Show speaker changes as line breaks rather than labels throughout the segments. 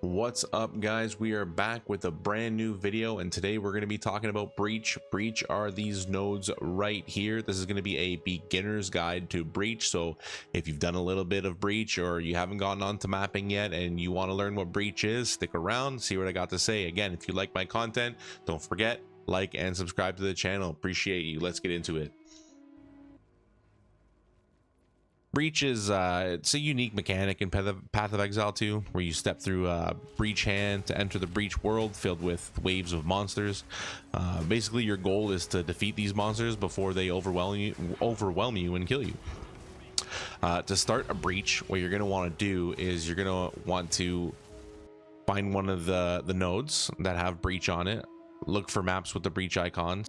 What's up, guys? We are back with a brand new video, and today we're going to be talking about breach. Breach are these nodes right here. This is going to be a beginner's guide to breach. So if you've done a little bit of breach or you haven't gotten on to mapping yet and you want to learn what breach is, stick around, see what I got to say. Again, if you like my content, don't forget, like and subscribe to the channel. Appreciate you. Let's get into it. Breach is it's a unique mechanic in Path of Exile 2, where you step through a breach hand to enter the breach world filled with waves of monsters. Basically, your goal is to defeat these monsters before they overwhelm you and kill you. To start a breach, what you're going to want to do is you're going to want to find one of the nodes that have breach on it. Look for maps with the breach icons.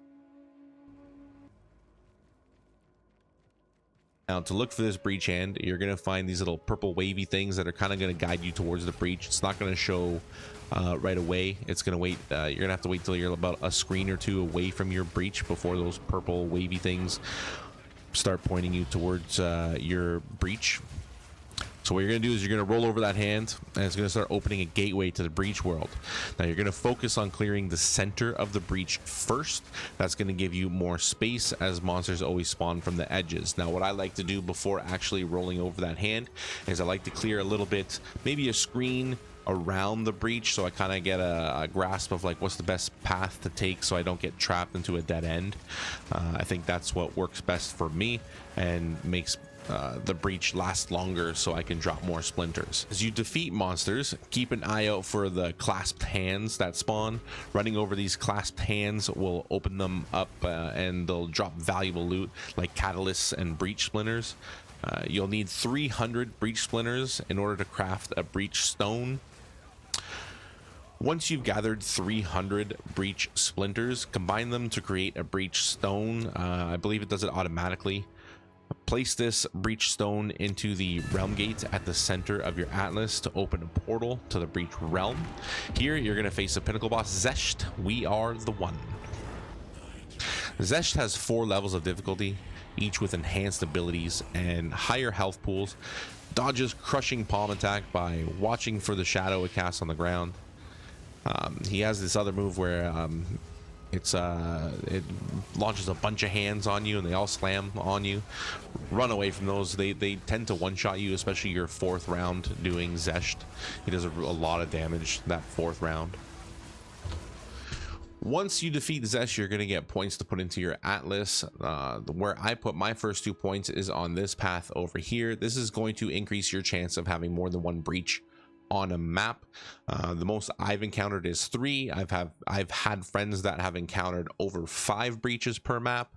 Now, to look for this breach hand, you're going to find these little purple wavy things that are kind of going to guide you towards the breach. It's not going to show right away. It's going to wait. You're going to have to wait till you're about a screen or two away from your breach before those purple wavy things start pointing you towards your breach. So what you're going to do is you're going to roll over that hand, and it's going to start opening a gateway to the breach world. Now you're going to focus on clearing the center of the breach first. That's going to give you more space, as monsters always spawn from the edges. Now what I like to do before actually rolling over that hand is I like to clear a little bit, maybe a screen around the breach, so I kind of get a grasp of like what's the best path to take so I don't get trapped into a dead end. I think that's what works best for me and makes the breach last longer, so I can drop more splinters. As you defeat monsters, keep an eye out for the clasped hands that spawn. Running over these clasped hands will open them up and they'll drop valuable loot like catalysts and breach splinters. You'll need 300 breach splinters in order to craft a breach stone. Once you've gathered 300 breach splinters, combine them to create a breach stone. I believe it does it automatically. Place this breach stone into the realm gate at the center of your atlas to open a portal to the breach realm. Here you're going to face a pinnacle boss, Zesht. We are the one. Zesht has 4 levels of difficulty, each with enhanced abilities and higher health pools. Dodges crushing palm attack by watching for the shadow it casts on the ground. He has this other move where it launches a bunch of hands on you and they all slam on you. Run away from those. They tend to one-shot you, especially your 4th round doing Zesht. He does a lot of damage that 4th round. Once you defeat Zesht, you're going to get points to put into your atlas. Where I put my first 2 points is on this path over here. This is going to increase your chance of having more than one breach on a map. The most I've encountered is 3. I've had friends that have encountered over 5 breaches per map.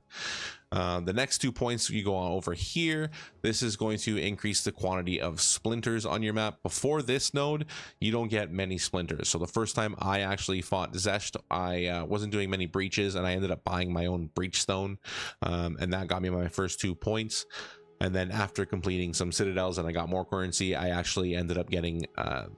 The next 2 points you go on over here. This is going to increase the quantity of splinters on your map. Before this node, you don't get many splinters. So the first time I actually fought Zesht, I wasn't doing many breaches, and I ended up buying my own breach stone, and that got me my first 2 points. And then after completing some citadels and I got more currency, I actually ended up getting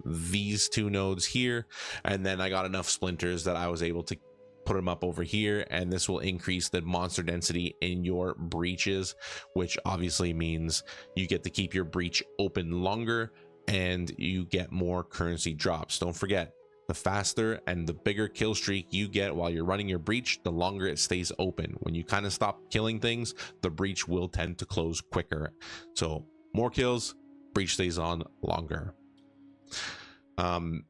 these 2 nodes here, and then I got enough splinters that I was able to put them up over here, and this will increase the monster density in your breaches, which obviously means you get to keep your breach open longer and you get more currency drops. Don't forget, the faster and the bigger kill streak you get while you're running your breach, the longer it stays open. When you kind of stop killing things, the breach will tend to close quicker. So more kills, breach stays on longer. I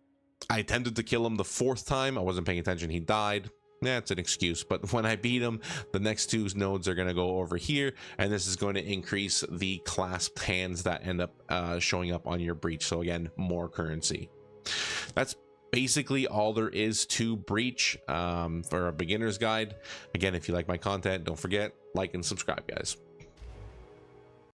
attempted to kill him the 4th time. I wasn't paying attention. He died. That's an excuse, but when I beat him, the next 2 nodes are going to go over here, and this is going to increase the clasped hands that end up showing up on your breach. So again, more currency. That's basically all there is to breach for a beginner's guide. Again, if you like my content, don't forget, like and subscribe, guys.